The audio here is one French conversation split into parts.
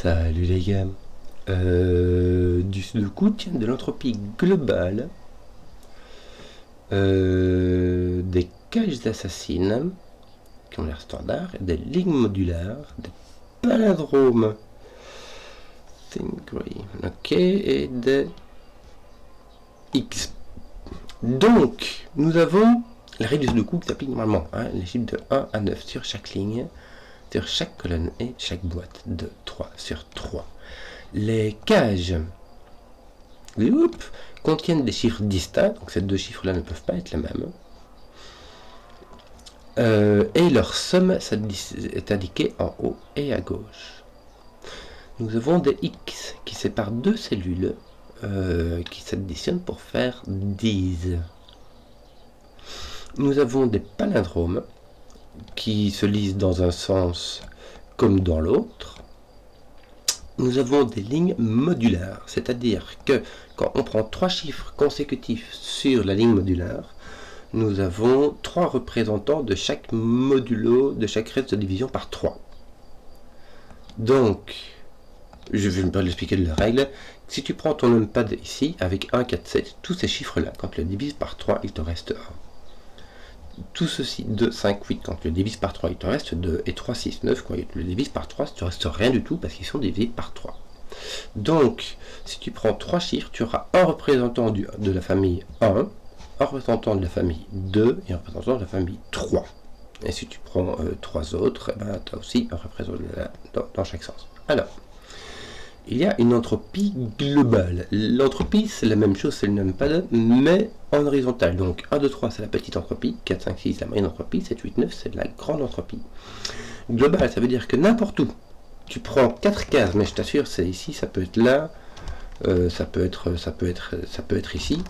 Salut les gars. Du Sudoku tient de l'entropie globale, des cages assassines qui ont l'air standard, des lignes modulaires, des palindromes, ok, et des X. Donc, nous avons la règle du Sudoku qui s'applique normalement, les chiffres de 1 à 9 sur chaque ligne, sur chaque colonne et chaque boîte de 3 sur 3. Les cages contiennent des chiffres distincts, donc ces deux chiffres-là ne peuvent pas être les mêmes. Et leur somme est indiquée en haut et à gauche. Nous avons des X qui séparent deux cellules qui s'additionnent pour faire 10. Nous avons des palindromes qui se lisent dans un sens comme dans l'autre. Nous avons des lignes modulaires, c'est-à-dire que quand on prend 3 chiffres consécutifs sur la ligne modulaire, nous avons 3 représentants de chaque modulo, de chaque reste de division par 3. Donc, je vais me l'expliquer de la règle. Si tu prends ton numpad ici, avec 1, 4, 7, tous ces chiffres-là, quand tu le divises par 3, il te reste 1. Tout ceci, 2, 5, 8, quand tu le divises par 3, il te reste 2, et 3, 6, 9, quand tu le divises par 3, il te reste rien du tout, parce qu'ils sont divisés par 3. Donc, si tu prends 3 chiffres, tu auras un représentant de la famille 1, un représentant de la famille 2, et un représentant de la famille 3. Et si tu prends 3 autres, tu as aussi un représentant dans chaque sens. Alors, il y a une entropie globale. L'entropie, c'est la même chose, c'est le numpad, mais en horizontal. Donc 1, 2, 3, c'est la petite entropie, 4, 5, 6, la moyenne entropie, 7, 8, 9, c'est la grande entropie. Global, ça veut dire que n'importe où, tu prends 4 cases, mais je t'assure, c'est ici, ça peut être là, ça peut être ici,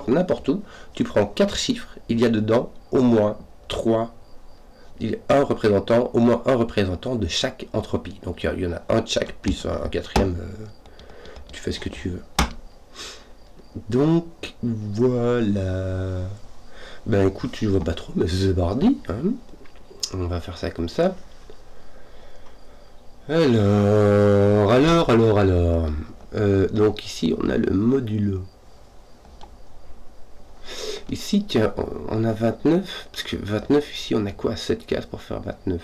n'importe où, tu prends 4 chiffres, il y a dedans au moins 3. Il y a au moins un représentant de chaque entropie. Donc il y en a un de chaque, plus un quatrième, tu fais ce que tu veux. Donc voilà. Ben écoute, je vois pas trop, mais c'est parti. On va faire ça comme ça. Alors. Donc ici on a le modulo. Ici, tiens, on a 29, parce que 29, ici, on a quoi? 7 cases pour faire 29.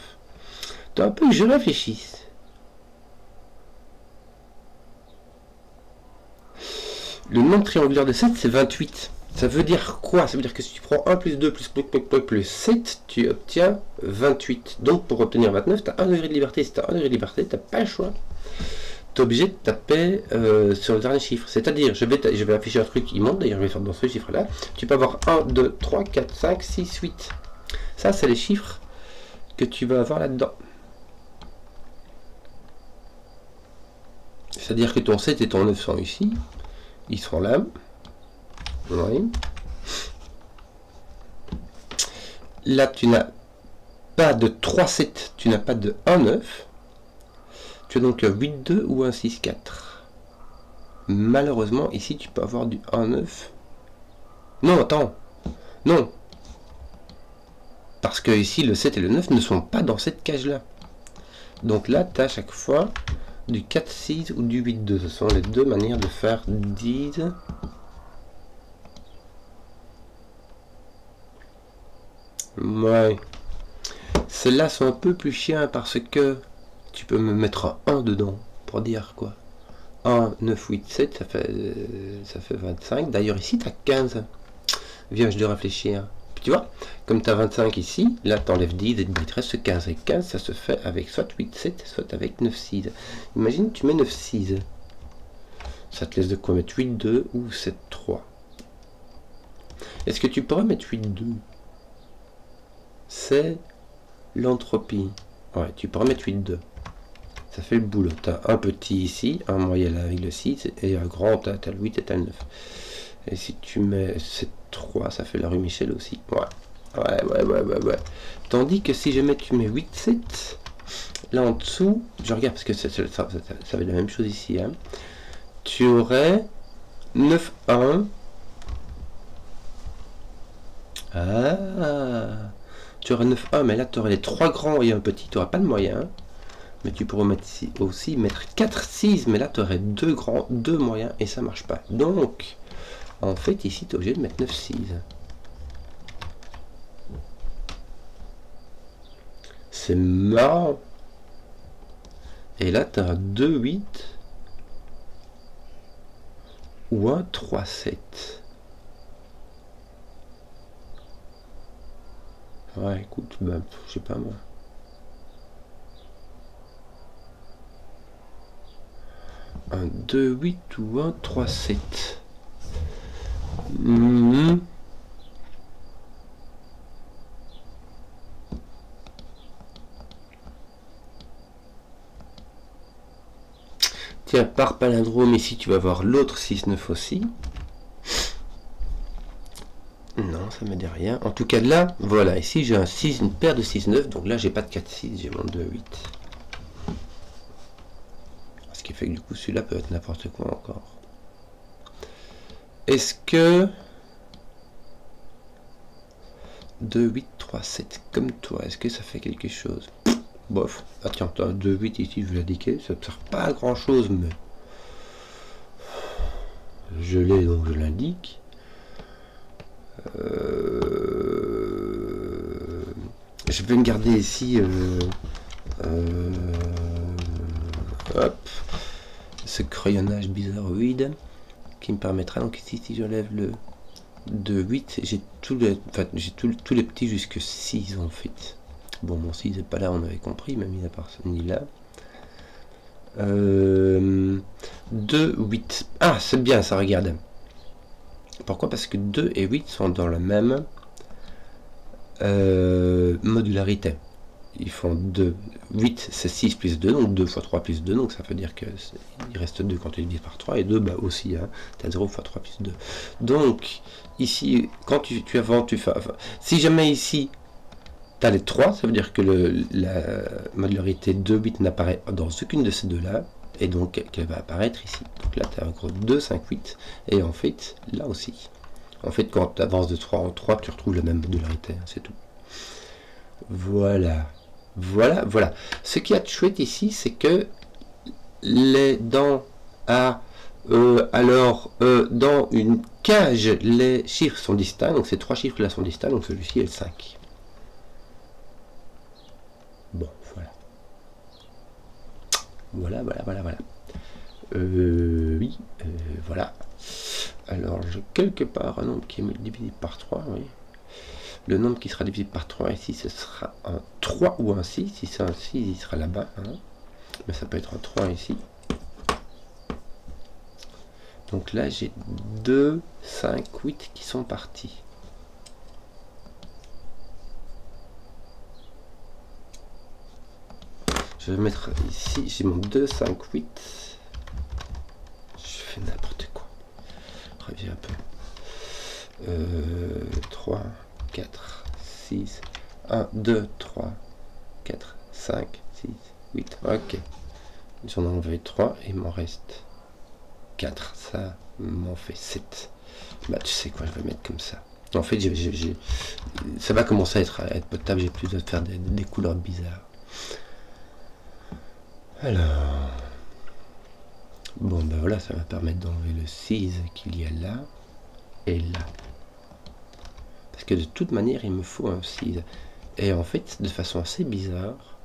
T'as un peu que je réfléchisse. Le nombre triangulaire de 7, c'est 28. Ça veut dire quoi? Ça veut dire que si tu prends 1 plus 2 plus 7, tu obtiens 28. Donc, pour obtenir 29, tu as 1 degré de liberté. Si tu as 1 degré de liberté, tu n'as pas le choix. Tu es obligé de taper sur le dernier chiffre. C'est-à-dire, je vais afficher un truc qui monte, d'ailleurs je vais faire dans ce chiffre-là. Tu peux avoir 1, 2, 3, 4, 5, 6, 8. Ça, c'est les chiffres que tu vas avoir là-dedans. C'est-à-dire que ton 7 et ton 9 sont ici. Ils seront là. Oui. Là, tu n'as pas de 3, 7. Tu n'as pas de 1, 9. Tu as donc 8, 2 ou un 6, 4. Malheureusement, ici, tu peux avoir du 1, 9. Non, attends. Non. Parce que ici, le 7 et le 9 ne sont pas dans cette cage-là. Donc là, tu as à chaque fois du 4, 6 ou du 8, 2. Ce sont les deux manières de faire 10. Ouais. Celles-là sont un peu plus chiens parce que tu peux me mettre un 1 dedans pour dire quoi. 1, 9, 8, 7, ça fait 25. D'ailleurs, ici, tu as 15. Viens, je dois réfléchir. Tu vois, comme tu as 25 ici, là, tu enlèves 10 et il te reste 15. Et 15, ça se fait avec soit 8, 7, soit avec 9, 6. Imagine, tu mets 9, 6. Ça te laisse de quoi mettre 8, 2 ou 7, 3. Est-ce que tu pourrais mettre 8, 2? C'est l'entropie. Ouais, tu pourrais mettre 8, 2. Ça fait le boulot. Tu as un petit ici, un moyen là avec le 6, et un grand, tu as le 8 et tu as le 9. Et si tu mets 7, 3, ça fait la rue Michel aussi. Ouais. Tandis que si jamais tu mets 8, 7, là en dessous, je regarde parce que ça va être la même chose ici. Tu aurais 9, 1. Tu aurais 9, 1, mais là tu aurais les 3 grands et un petit, tu n'auras pas de moyen. Mais tu pourrais mettre ici aussi mettre 4 6, mais là tu aurais 2 grands, 2 moyens et ça marche pas. Donc en fait ici tu es obligé de mettre 9 6. C'est marrant. Et là tu as un 2 8 ou un 3 7. Ouais, écoute, bah, je sais pas moi. Un 2 8 ou un 3 7. Tiens, par palindrome, ici tu vas voir l'autre 6-9 aussi. Non, ça me dit rien. En tout cas, là, voilà, ici j'ai un 6, une paire de 6-9, donc là j'ai pas de 4-6, j'ai mon 2-8. Ce qui fait que du coup, celui-là peut être n'importe quoi encore. Est-ce que 2, 8, 3, 7, comme toi, est-ce que ça fait quelque chose? Bof. Ah tiens, t'as un 2, 8 ici, je vais l'indiquer, ça ne sert pas à grand chose, mais je l'ai donc je l'indique. Je vais me garder ici hop, ce crayonnage bizarroïde qui me permettra, donc ici si j'enlève le 2, 8, j'ai tous les petits jusque 6 en fait. Bon, mon 6 n'est pas là, on avait compris, même mis à part ni là. 2, 8. Ah, c'est bien ça, regarde. Pourquoi? Parce que 2 et 8 sont dans la même modularité. Ils font 2. 8, c'est 6 plus 2, donc 2 fois 3 plus 2, donc ça veut dire qu'il reste 2 quand tu divises par 3, et 2, bah aussi, hein, tu as 0 fois 3 plus 2. Donc, ici, quand tu avances, tu fais... Enfin, si jamais ici, tu as les 3, ça veut dire que la modularité 2 bits n'apparaît dans aucune de ces deux-là, et donc qu'elle va apparaître ici. Donc là, tu as en gros 2, 5, 8, et en fait, là aussi. En fait, quand tu avances de 3 en 3, tu retrouves la même modularité, hein, c'est tout. Voilà. Voilà. Ce qui est chouette ici, c'est que les dans dans une cage, les chiffres sont distincts, donc ces 3 chiffres là sont distincts, donc celui-ci est le 5. Bon, voilà. Voilà. Oui, voilà. Alors, j'ai quelque part un nombre qui est divisé par 3, oui. Le nombre qui sera divisé par 3 ici, ce sera un 3 ou un 6. Si c'est un 6, il sera là-bas. Hein. Mais ça peut être un 3 ici. Donc là, j'ai 2, 5, 8 qui sont partis. Je vais mettre ici, j'ai mon 2, 5, 8. Je fais n'importe quoi. Reviens un peu. 3, 4, 6, 1, 2, 3, 4, 5, 6, 8. Ok. J'en ai enlevé 3 et il m'en reste 4. Ça m'en fait 7. Bah, tu sais quoi, je vais mettre comme ça. En fait, ça va commencer à être potable. J'ai plus de faire des couleurs bizarres. Alors. Bon, ben voilà, ça va permettre d'enlever le 6 qu'il y a là et là. Parce que de toute manière, il me faut un 6. Et en fait, de façon assez bizarre,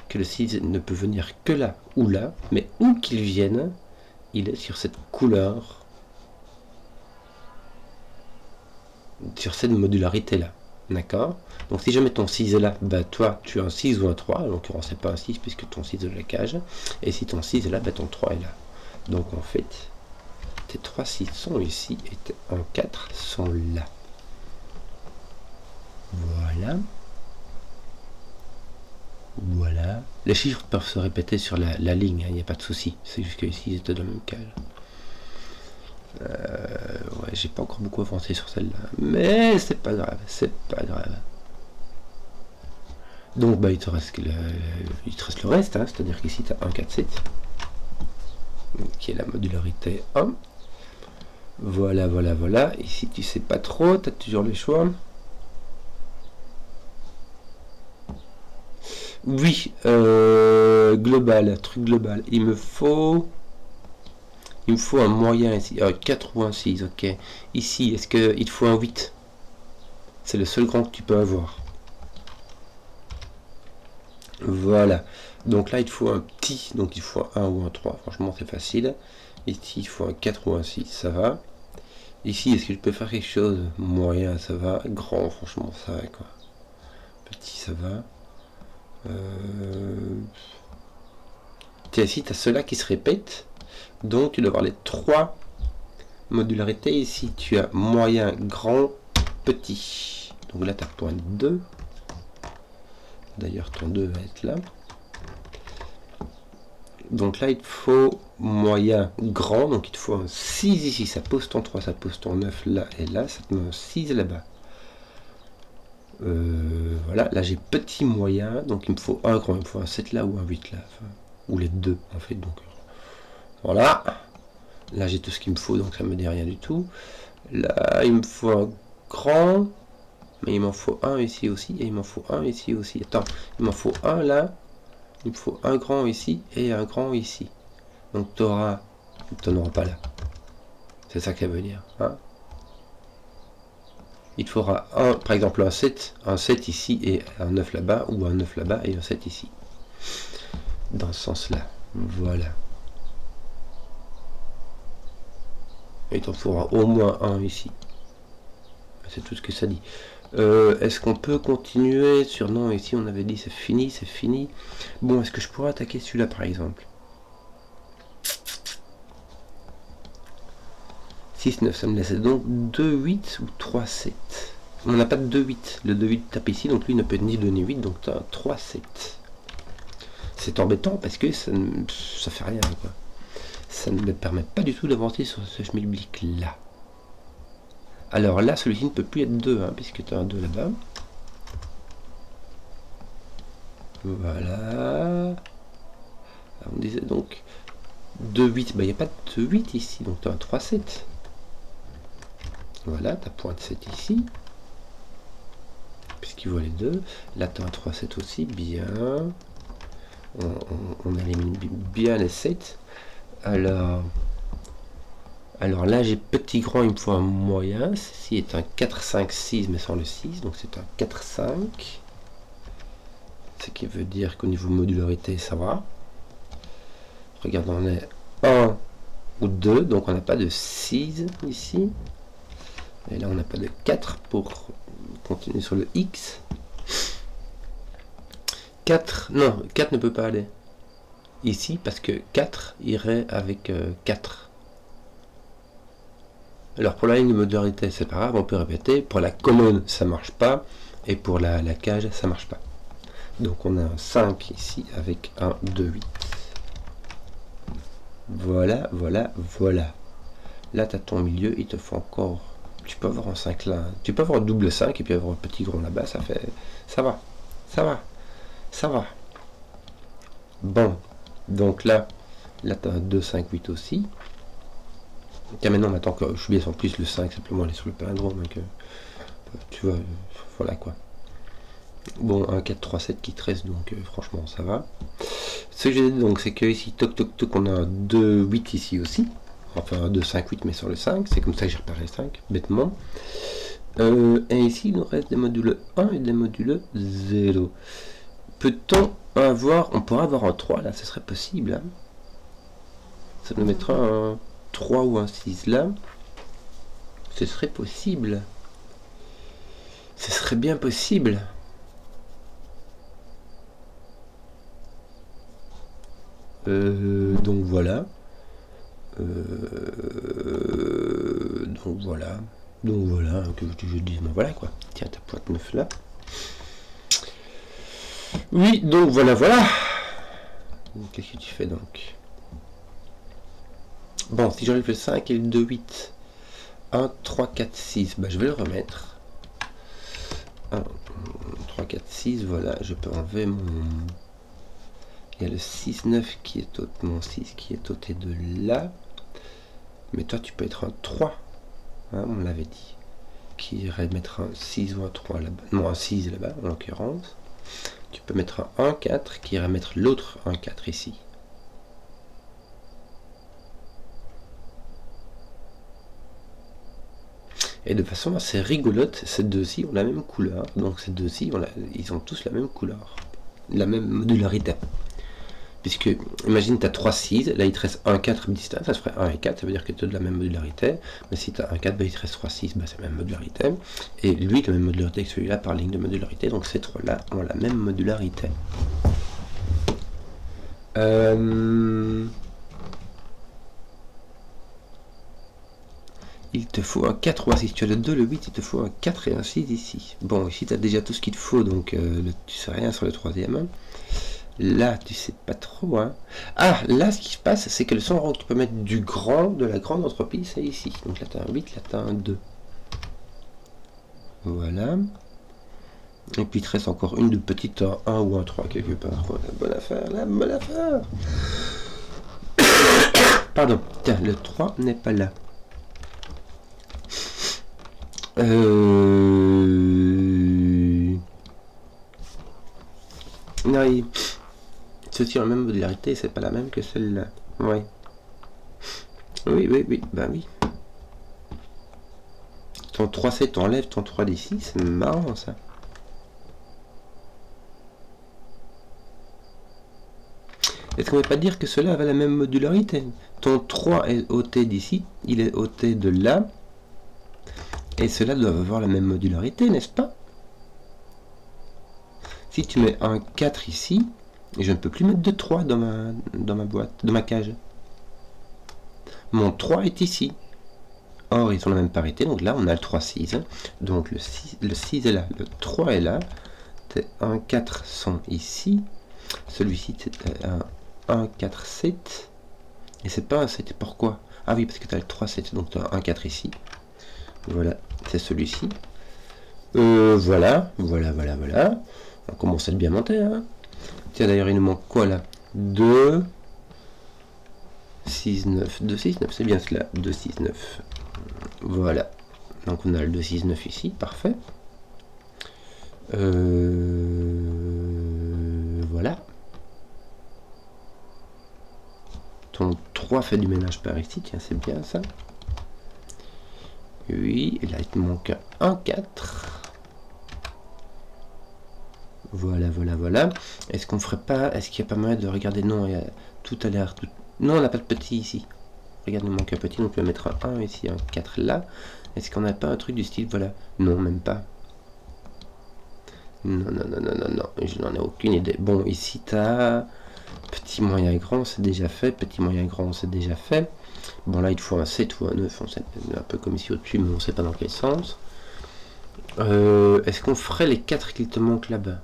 que le 6 ne peut venir que là ou là, mais où qu'il vienne, il est sur cette couleur, sur cette modularité-là. D'accord? Donc si jamais ton 6 est là, bah toi, tu as un 6 ou un 3, en l'occurrence, c'est pas un 6 puisque ton 6 est de la cage. Et si ton 6 est là, bah ton 3 est là. Donc en fait, tes 3 6 sont ici et tes 1, 4 sont là. Voilà. Les chiffres peuvent se répéter sur la ligne, il n'y a pas de souci. C'est juste qu'ici, ils étaient dans le même cage. Ouais, j'ai pas encore beaucoup avancé sur celle-là. Mais c'est pas grave, Donc, bah, il te reste le reste, hein, c'est-à-dire qu'ici, tu as 1, 4, 7. Qui est la modularité 1. Voilà. Ici, tu sais pas trop, tu as toujours les choix. Oui, global, truc global. Il me faut un moyen ici. 4 ou un 6, ok. Ici, est-ce qu'il te faut un 8? C'est le seul grand que tu peux avoir. Voilà. Donc là, il te faut un petit, donc il faut un 1 ou un 3. Franchement, c'est facile. Ici, il faut un 4 ou un 6, ça va. Ici, est-ce que je peux faire quelque chose? Moyen, ça va. Grand, franchement, ça va, quoi. Petit, ça va. Tiens, ici, tu as ceux-là qui se répètent. Donc, tu dois avoir les 3 modularités. Ici, tu as moyen, grand, petit. Donc là, tu as point 2. D'ailleurs, ton 2 va être là. Donc là, il te faut moyen, grand. Donc, il te faut un 6 ici. Ça pose ton 3, ça pose ton 9 là et là. Ça te met un 6 là-bas. Voilà, là j'ai petit moyen, donc il me faut un grand, il me faut un 7 là ou un 8 là, enfin, ou les deux en fait, donc voilà, là j'ai tout ce qu'il me faut, donc ça me dit rien du tout. Là il me faut un grand, mais il m'en faut un ici aussi, et il m'en faut un ici aussi. Attends, il m'en faut un là, il me faut un grand ici et un grand ici, donc tu n'en auras pas là, c'est ça qu'elle veut dire, hein. Il te faudra par exemple un 7 ici et un 9 là-bas, ou un 9 là-bas et un 7 ici. Dans ce sens-là. Voilà. Et il t'en faudra au moins un ici. C'est tout ce que ça dit. Est-ce qu'on peut continuer sur... Non, ici on avait dit c'est fini, c'est fini. Bon, est-ce que je pourrais attaquer celui-là par exemple? 6, 9, ça me laisse donc 2, 8 ou 3, 7. On n'a pas de 2, 8. Le 2, 8 tape ici, donc lui ne peut ni donner 8, donc tu as un 3, 7. C'est embêtant parce que ça fait rien, quoi. Ça ne me permet pas du tout d'avancer sur ce schmilblick là. Alors là, celui-ci ne peut plus être 2, hein, puisque tu as un 2 là-bas. Voilà. On disait donc 2, 8. Il n'y a pas de 8 ici, donc tu as un 3, 7. Voilà, tu as point 7 ici. Puisqu'il voit les deux. Là, tu as un 3, 7 aussi. Bien. On élimine bien les 7. Alors là, j'ai petit grand, il me faut un moyen. Ceci est un 4, 5, 6, mais sans le 6. Donc c'est un 4, 5. Ce qui veut dire qu'au niveau modularité, ça va. Regarde, on est 1 ou 2, donc on n'a pas de 6 ici. Et là, on n'a pas de 4 pour continuer sur le X. 4, non, 4 ne peut pas aller ici parce que 4 irait avec 4. Alors pour la ligne de modularité, c'est pas grave, on peut répéter. Pour la colonne, ça marche pas. Et pour la cage, ça marche pas. Donc on a un 5 ici avec un 2, 8. Voilà, voilà, voilà. Là, tu as ton milieu, il te faut encore... Tu peux avoir un 5 là. Tu peux avoir un double 5 et puis avoir un petit grand là-bas, ça fait... Ça va, ça va, ça va. Bon, donc là tu as un 2, 5, 8 aussi. Tiens, maintenant, que je suis bien en plus le 5, simplement aller sur le palindrome. Donc, tu vois, voilà quoi. Bon, un 4, 3, 7 qui te reste, donc franchement, ça va. Ce que j'ai dit donc, c'est que ici, toc, toc, toc, on a un 2, 8 ici aussi. Enfin, un 2, 5, 8, mais sur le 5. C'est comme ça que j'ai repéré 5, bêtement. Et ici, il nous reste des modules 1 et des modules 0. Peut-on avoir... On pourrait avoir un 3, là, ce serait possible. Hein. Ça nous mettra un 3 ou un 6 là. Ce serait possible. Ce serait bien possible. Donc voilà. Donc voilà. Donc voilà, que je dis, ben voilà quoi. Tiens, ta pointe 9 là. Oui, donc voilà, voilà. Qu'est-ce que tu fais donc? Bon, si j'enlève le 5 et le 2, 8. 1, 3, 4, 6. Bah, je vais le remettre. 1, 3, 4, 6. Voilà, je peux enlever mon... Il y a le 6, 9 qui est mon 6 qui est ôté de là. Mais toi, tu peux être un 3. Hein, on l'avait dit. Qui irait mettre un 6 ou un 3 là-bas. Non, un 6 là-bas, en l'occurrence. Tu peux mettre un 1, 4 qui ira mettre l'autre 1, 4 ici. Et de façon assez rigolote, ces deux-ci ont la même couleur. Donc ces deux-ci, ils ont tous la même couleur. La même modularité. Puisque, imagine, tu as 3 6, là il te reste 1 4 distinct, ça se ferait 1 et 4, ça veut dire que tu as de la même modularité. Mais si tu as 1 4, bah, il te reste 3 6, bah, c'est la même modularité. Et lui, il a la même modularité que celui-là par ligne de modularité. Donc ces trois-là ont la même modularité. Il te faut un 4 ou un 6. Si tu as le 2, le 8, il te faut un 4 et un 6 ici. Bon, ici tu as déjà tout ce qu'il te faut, donc tu sais rien sur le troisième. Là, tu sais pas trop. Hein. Ah, là, ce qui se passe, c'est que le son rang que tu peux mettre du grand, de la grande entropie, c'est ici. Donc là, tu as un 8, là, tu as un 2. Voilà. Et puis, il te reste encore une de petite, un 1 ou un 3 quelque part. Voilà, bonne affaire, la bonne affaire. Pardon, tiens, le 3 n'est pas là. Non, ceci ont la même modularité, c'est pas la même que celle-là. Ouais. Oui, bah oui. Ton 3C, t'enlèves ton 3 d'ici, c'est marrant ça. Est-ce qu'on ne va pas dire que cela avait la même modularité? Ton 3 est ôté d'ici, il est ôté de là. Et cela doit avoir la même modularité, n'est-ce pas? Si tu mets un 4 ici, et je ne peux plus mettre de 3 dans ma boîte, dans ma cage. Mon 3 est ici. Or, ils ont la même parité, donc là, on a le 3, 6. Hein. Donc, le 6 est là, le 3 est là. 1, 4 sont ici. Celui-ci, c'est un 1, 4, 7. Et c'est pas un 7, pourquoi? Ah oui, parce que tu as le 3, 7, donc tu as un 4 ici. Voilà, c'est celui-ci. Voilà. On commence à être bien monter. Hein. Tiens, d'ailleurs, il nous manque quoi là? 2, 6, 9. 2, 6, 9, c'est bien cela. 2, 6, 9. Voilà. Donc on a le 2, 6, 9 ici, parfait. Voilà. Ton 3 fait du ménage par ici, tiens, c'est bien ça. Oui, et là il te manque un 4. Voilà. Est-ce qu'on ferait pas... Est-ce qu'il n'y a pas moyen de regarder? Non, tout a l'air... Non, on n'a pas de petit ici. Regarde, il manque un petit, donc on peut mettre un 1 ici, un 4 là. Est-ce qu'on n'a pas un truc du style, voilà? Non, même pas. Non, je n'en ai aucune idée. Bon, ici, tu as... Petit, moyen, grand, c'est déjà fait. Petit, moyen, grand, c'est déjà fait. Bon, là, il faut un 7 ou un 9. On sait, un peu comme ici au-dessus, mais on ne sait pas dans quel sens. Est-ce qu'on ferait les 4 qu'il te manque là-bas?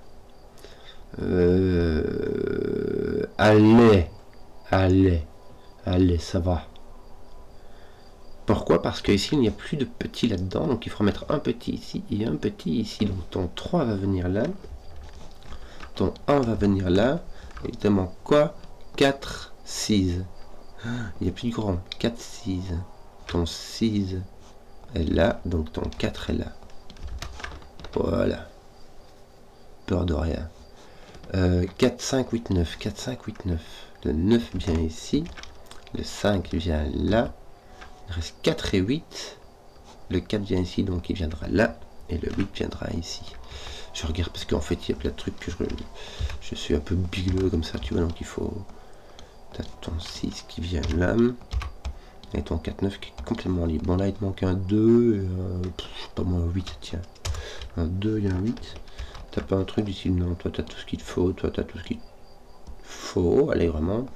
Allez, ça va. Pourquoi? Parce que ici il n'y a plus de petits là-dedans, donc il faut mettre un petit ici et un petit ici. Donc ton 3 va venir là, ton 1 va venir là, et il te manque quoi? 4, 6. Il n'y a plus de grand. 4, 6. Ton 6 est là, donc ton 4 est là. Voilà. Peur de rien. 4, 5, 8, 9. 4, 5, 8, 9. Le 9 vient ici. Le 5 vient là. Il reste 4 et 8. Le 4 vient ici, donc il viendra là. Et le 8 viendra ici. Je regarde parce qu'en fait, il y a plein de trucs que je suis un peu bigleux comme ça, tu vois. Donc il faut... T'as ton 6 qui vient là. Et ton 4, 9 qui est complètement libre. Bon, là, il te manque un 2. Pas moins un 8, tiens. Un 2 et un 8. T'as pas un truc du style, non, toi t'as tout ce qu'il te faut, toi t'as tout ce qu'il te faut, allez vraiment,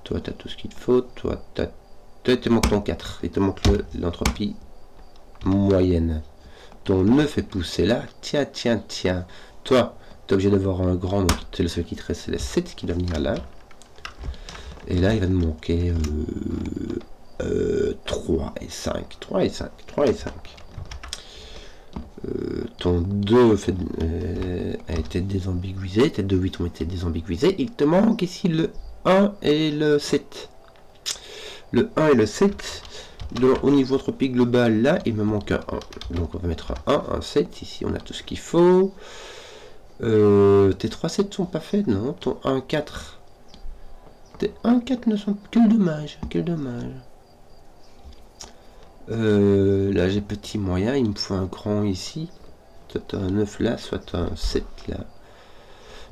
toi t'as tout ce qu'il te faut, toi il te manque ton 4, il te manque l'entropie moyenne, ton 9 est poussé là, tiens, toi t'es obligé d'avoir un grand, donc c'est le seul qui te reste, c'est le 7 qui doit venir là, et là il va te manquer 3 et 5, ton 2 a été désambiguisé, tes 2 8 ont été désambiguisés, il te manque ici le 1 et le 7. Le 1 et le 7, au niveau entropie global, là, il me manque un 1. Donc on va mettre un 1, un 7, ici on a tout ce qu'il faut. Tes 3-7 sont pas faits, non? Ton 1-4. Tes 1-4 ne sont... Quel dommage, quel dommage. Là j'ai petit moyen, il me faut un grand ici. Soit un 9 là, soit un 7 là.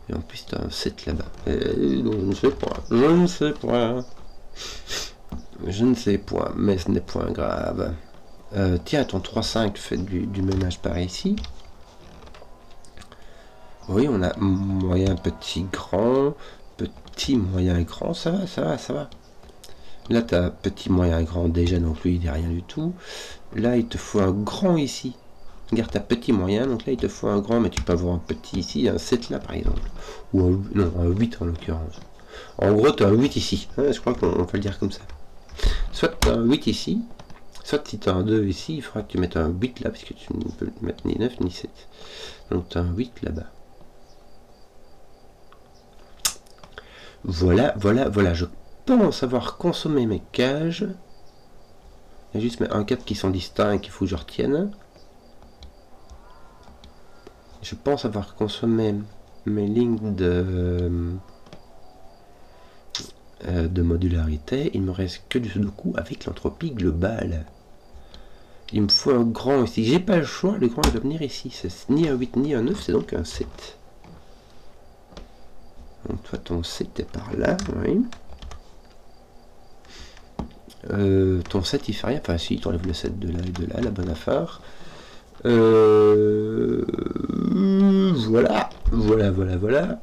Et en plus t'as un 7 là-bas. Je ne sais pas, je ne sais pas. Je ne sais point, mais ce n'est point grave. Tiens, ton 3-5 fait du ménage par ici. Oui, on a moyen, petit, grand. Petit, moyen, grand. Ça va, ça va, ça va. Là, tu as petit, moyen, grand déjà, donc lui, il n'est rien du tout. Là, il te faut un grand ici. Regarde, tu as petit, moyen, donc là, il te faut un grand, mais tu peux avoir un petit ici, un 7 là, par exemple. Ou un 8 en l'occurrence. En gros, tu as un 8 ici. Je crois qu'on peut le dire comme ça. Soit tu as un 8 ici, soit si tu as un 2 ici, il faudra que tu mettes un 8 là, puisque tu ne peux mettre ni 9 ni 7. Donc tu as un 8 là-bas. Voilà, voilà, voilà. Je pense avoir consommé mes cages. Il y a juste mes 1-4 qui sont distincts et qu'il faut que je retienne. Je pense avoir consommé mes lignes de modularité. Il me reste que du sudoku avec l'entropie globale. Il me faut un grand ici. J'ai pas le choix, le grand il doit venir ici. C'est ni un 8 ni un 9, c'est donc un 7. Donc toi ton 7 est par là, oui. Ton 7 il fait rien, enfin si, tu enlèves le 7 de là et de là, la bonne affaire. Voilà, voilà, voilà, voilà.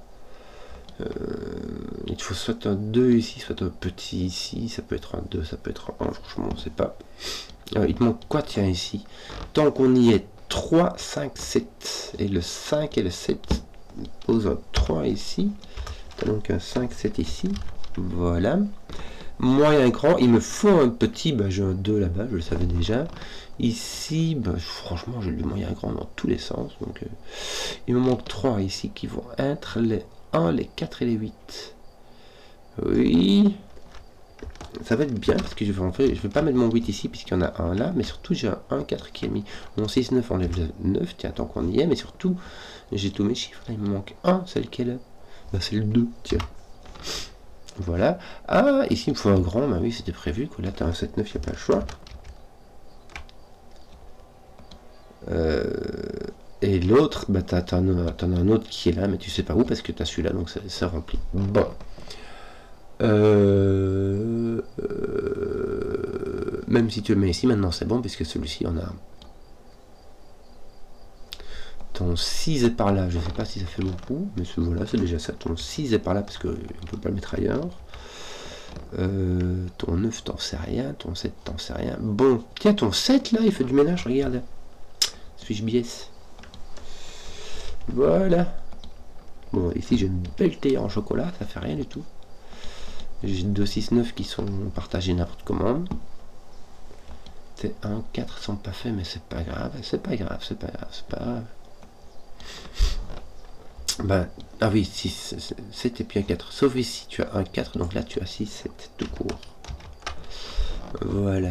Il te faut soit un 2 ici, soit un petit ici, ça peut être un 2, ça peut être un 1, franchement on sait pas. Il te manque quoi tiens ici? Tant qu'on y est, 3, 5, 7. Et le 5 et le 7, pose un 3 ici. T'as donc un 5, 7 ici. Voilà. Moyen grand, il me faut un petit, bah, j'ai un 2 là-bas, je le savais déjà. Ici, bah, franchement, j'ai du moyen grand dans tous les sens. Donc, il me manque 3 ici qui vont être les 1, les 4 et les 8. Oui. Ça va être bien parce que je vais pas mettre mon 8 ici puisqu'il y en a un là, mais surtout j'ai un 1, 4 qui est mis. Mon 6, 9 enlève le 9, tiens, tant qu'on y est, mais surtout, j'ai tous mes chiffres. Là, il me manque 1, c'est lequel? Bah, c'est le 2, tiens. Voilà. Ah, ici il me faut un grand, bah oui, c'était prévu. Quoi. Là, tu as un 7, 9, il n'y a pas le choix. Et l'autre, bah, t'en as un autre qui est là, mais tu sais pas où parce que tu as celui-là, donc c'est rempli. Bon. Même si tu le mets ici, maintenant c'est bon, puisque celui-ci en a un. Ton 6 est par là, je sais pas si ça fait beaucoup, mais voilà, c'est déjà ça. Ton 6 est par là, parce qu'on ne peut pas le mettre ailleurs. Ton 9, t'en sais rien. Ton 7, t'en sais rien. Bon, tiens, ton 7 là, il fait du ménage, regarde. Suis-je biais? Voilà. Bon, ici j'ai une belle théière en chocolat, ça fait rien du tout. J'ai 2, 6, 9 qui sont partagés n'importe comment. C'est 1, 4 sont pas faits, mais c'est pas grave, c'est pas grave, c'est pas grave, c'est pas grave. Ben, ah oui, 6, 7 et puis un 4. Sauf ici, tu as un 4, donc là tu as 6, 7 tout court. Voilà.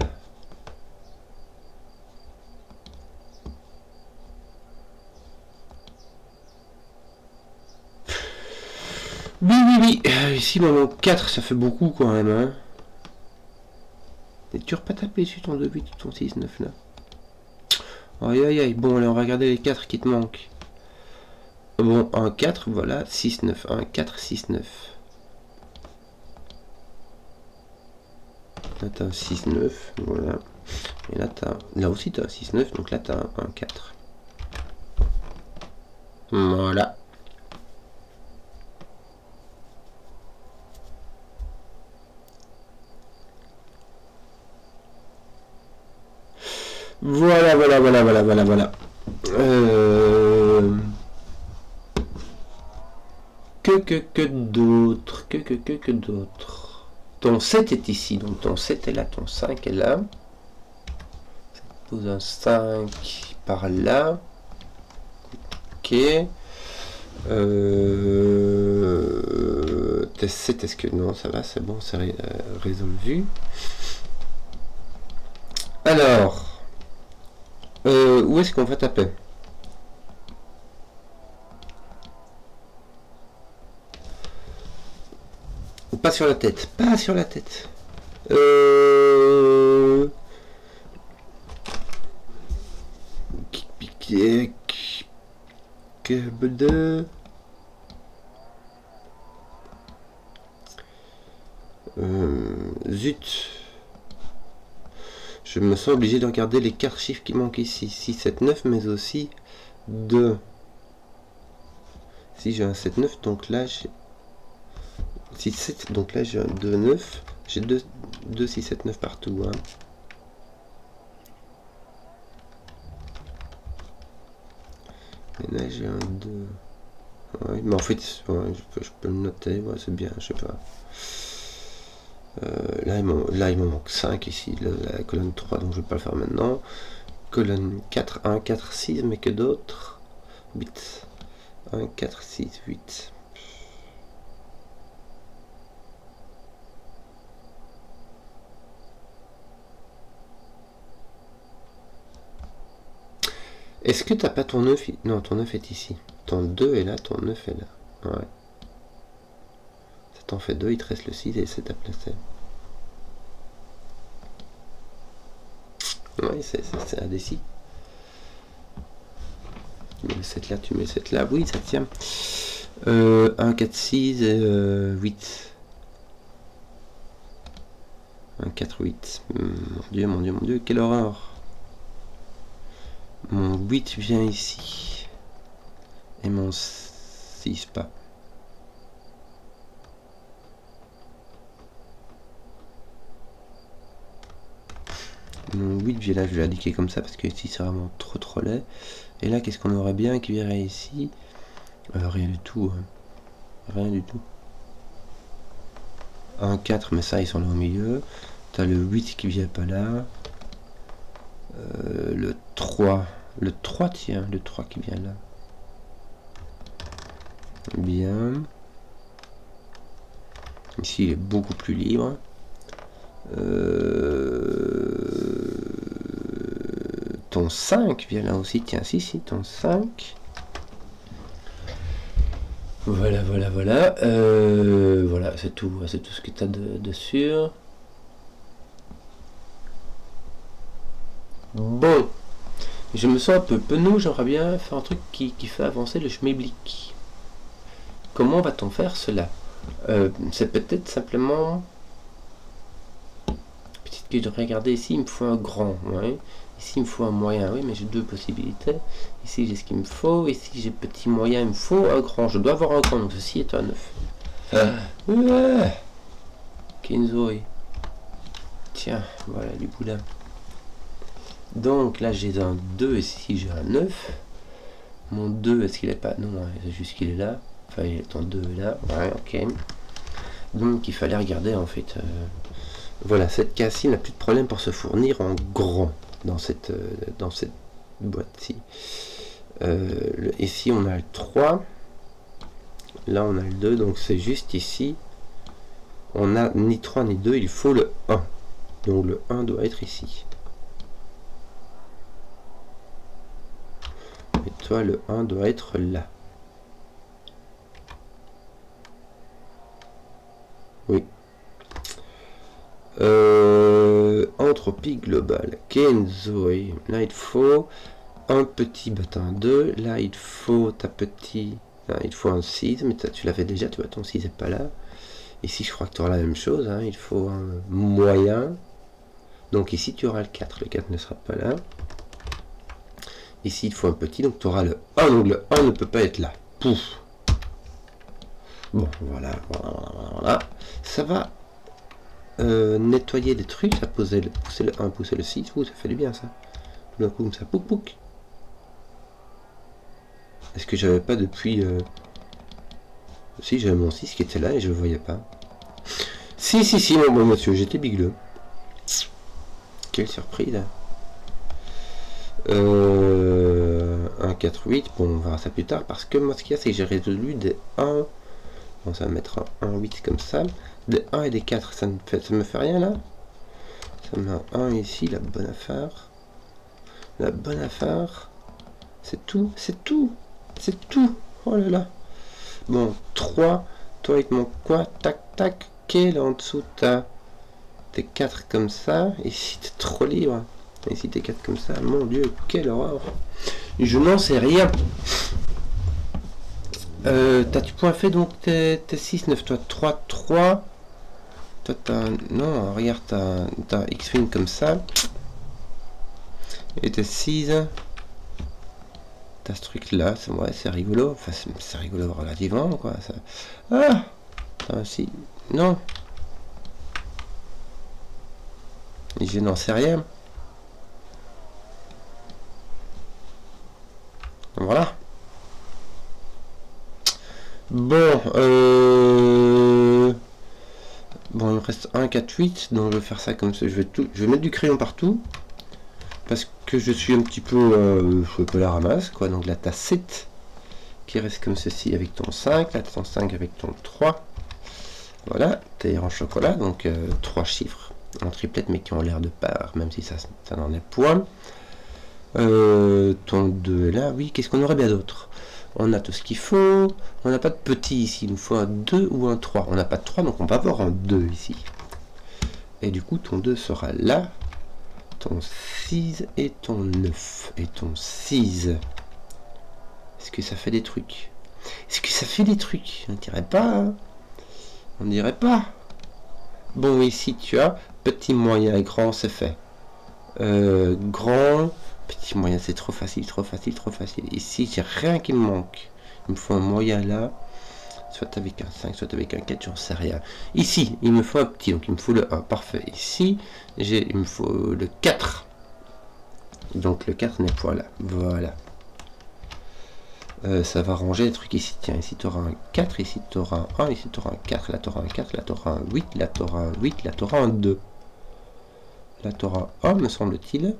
Oui, oui, oui. Ici, mon 4, ça fait beaucoup quand même. Hein. Et tu pas taper sur ton 2, 8 ou ton 6, 9 là. Aïe, aïe, aïe. Bon, allez, on va regarder les 4 qui te manquent. Bon, un 4, voilà. 6, 9. 1, 4, 6, 9. Là, t'as un 6, 9. Voilà. Et là, là aussi, t'as un 6, 9. Donc là, t'as un 4. Voilà. Voilà, voilà, voilà, voilà, voilà, voilà. Que d'autres. Que d'autres. Ton 7 est ici, donc ton 7 est là, ton 5 est là. Pose un 5 par là. Ok. Test 7, est-ce que... Non, ça va, c'est bon, c'est résolu. Alors... où est-ce qu'on va taper? Pas sur la tête. Pas sur la tête. Zut. Je me sens obligé de regarder les 4 chiffres qui manquent ici. 6, 7, 9, mais aussi 2. Si j'ai un 7, 9, donc là j'ai 6, 7, donc là j'ai un 2, 9. J'ai 2, 6, 7, 9 partout. Hein. Et là j'ai un 2. Ouais, mais en fait, ouais, je peux le noter, ouais, c'est bien, je sais pas. Là il me manque 5 ici, la colonne 3, donc je vais pas le faire maintenant. Colonne 4, 1, 4, 6, mais que d'autres 8. 1, 4, 6, 8. Est-ce que t'as pas ton 9? Non, ton 9 est ici. Ton 2 est là, ton 9 est là. Ouais. Ça t'en fait 2, il te reste le 6 et c'est à placer. Ouais, c'est indécis. Tu mets 7 là, tu mets 7 là. Oui, ça tient. 1, 4, 6, 8. 1, 4, 8. Mon Dieu, mon Dieu, mon Dieu, quelle horreur. Mon 8 vient ici. Et mon 6 pas. Mon 8 vient là, je vais l'indiquer comme ça parce que ici c'est vraiment trop laid. Et là, qu'est-ce qu'on aurait bien qui viendrait ici? Rien du tout. Hein. Rien du tout. 1, 4, mais ça, ils sont là au milieu. T'as le 8 qui vient pas là. Le 3. Le 3, tiens, le 3 qui vient là. Bien. Ici, il est beaucoup plus libre. Ton 5 vient là aussi. Tiens, si, ton 5. Voilà. Voilà, c'est tout ce que tu as de sûr. Bon. Je me sens un peu penaud, j'aimerais bien faire un truc qui fait avancer le schmilblick. Comment va-t-on faire cela? C'est peut-être simplement... Peut-être que je devrais regarder ici, il me faut un grand, ouais. Ici il me faut un moyen, oui, mais j'ai deux possibilités. Ici j'ai ce qu'il me faut, ici j'ai petit moyen, il me faut un grand. Je dois avoir un grand, donc ceci est un 9. Ouais. Kinzoe. Tiens, voilà du boudin. Donc là j'ai un 2, ici j'ai un 9. Mon 2, est-ce qu'il est pas... Non, c'est juste qu'il est là. Enfin, ton 2 est là. Ouais, ok. Donc il fallait regarder en fait. Voilà, cette case-ci n'a plus de problème pour se fournir en grand dans cette boîte-ci. Ici on a le 3. Là on a le 2, donc c'est juste ici. On n'a ni 3 ni 2, il faut le 1. Donc le 1 doit être ici. Et toi, le 1 doit être là. Oui. Entropie globale. Kenzoe. Là, il faut un petit bâton 2. Là, il faut ta petit... Là, il faut un 6, mais tu l'avais déjà, tu vois, ton 6 n'est pas là. Ici, je crois que tu auras la même chose. Hein. Il faut un moyen. Donc ici, tu auras le 4. Le 4 ne sera pas là. Ici, il faut un petit, donc tu auras le 1. Donc le 1 ne peut pas être là. Pouf. Bon, voilà. Ça va nettoyer des trucs. Ça pousser le 1, pousser le 6. Ça fait du bien, ça. Tout d'un coup, comme ça. Pouc, pouc. Est-ce que j'avais pas depuis... Si, j'avais mon 6 qui était là et je le voyais pas. Si, mon bon monsieur, j'étais bigleux. Quelle surprise. 1, 4, 8. Bon, on verra ça plus tard. Parce que moi, ce qu'il y a, c'est que j'ai résolu des 1. Bon, ça va mettre un 8 comme ça. Des 1 et des 4, ça me fait rien là. Ça met un 1 ici, la bonne affaire. La bonne affaire. C'est tout. Oh là là. Bon, 3. Toi, il te manque quoi? Tac, tac. là en dessous, t'as tes 4 comme ça. Ici, t'es trop libre. Ici, t'es 4 comme ça. Mon Dieu, quelle horreur. Je n'en sais rien. T'as du point fait, donc t'es 6, 9, toi 3, 3. Toi, t'as... Non, regarde, t'as X-Wing comme ça. Et t'es 6. T'as ce truc-là, c'est rigolo. Enfin, c'est rigolo relativement, quoi. Ça... Ah, si. Non. Je n'en sais rien. Voilà. Bon, bon, il me reste 1, 4, 8, donc je vais faire ça comme ça. Je vais mettre du crayon partout. Parce que je suis un petit peu, la ramasse, quoi. Donc là, t'as 7 qui reste comme ceci avec ton 5. Là, t'as ton 5 avec ton 3. Voilà, t'es en chocolat, donc 3 chiffres en triplette, mais qui ont l'air de part, même si ça n'en est point. Ton 2 est là. Oui, qu'est-ce qu'on aurait bien d'autre? On a tout ce qu'il faut. On n'a pas de petit ici. Il nous faut un 2 ou un 3. On n'a pas de 3, donc on va avoir un 2 ici. Et du coup, ton 2 sera là. Ton 6 et ton 9. Et ton 6. Est-ce que ça fait des trucs? Est-ce que ça fait des trucs? On dirait pas. Hein, on dirait pas. Bon, ici, tu as petit, moyen et grand, c'est fait. Grand, petit, moyen, c'est trop facile, trop facile, trop facile. Ici, j'ai rien qui me manque. Il me faut un moyen là. Soit avec un 5, soit avec un 4, j'en sais rien. Ici, il me faut un petit, donc il me faut le 1. Parfait. Ici, il me faut le 4. Donc le 4 n'est point là. Voilà. Ça va ranger les trucs ici. Tiens, ici tu auras un 4, ici tu auras un 1, ici tu auras un 4, là tu auras un 4, là tu auras un 8, là tu auras un 8, là tu auras un 2. Là tu auras 1, me semble-t-il.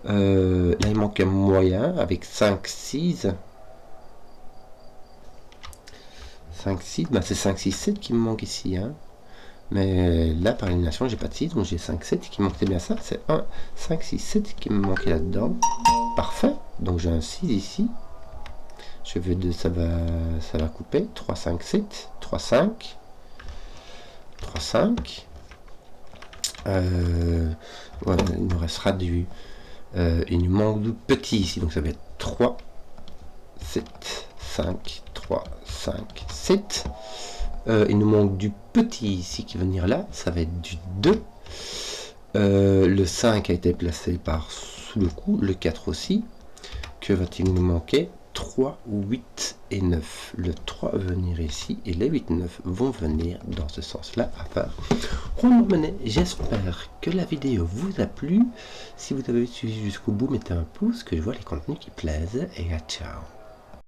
Là il manque un moyen avec 5, 6. 5, 6, bah c'est 5, 6, 7 qui me manque ici. Hein. Mais là, par élimination, j'ai pas de 6, donc j'ai 5, 7 qui manque. C'est bien ça, c'est 1, 5, 6, 7 qui me manquait là-dedans. Parfait, donc j'ai un 6 ici. Je vais de ça va couper. 3, 5, 7, 3, 5. 3, 5. Voilà, il nous restera du... il nous manque du petit ici, donc ça va être 3, 7, 5, 3, 5, 7. Il nous manque du petit ici qui va venir là, ça va être du 2. Le 5 a été placé par sous le coup, le 4 aussi. Que va-t-il nous manquer? 3, 8 et 9. Le 3 va venir ici et les 8, 9 vont venir dans ce sens-là à part. J'espère que la vidéo vous a plu. Si vous avez suivi jusqu'au bout, mettez un pouce, que je vois les contenus qui plaisent et à ciao.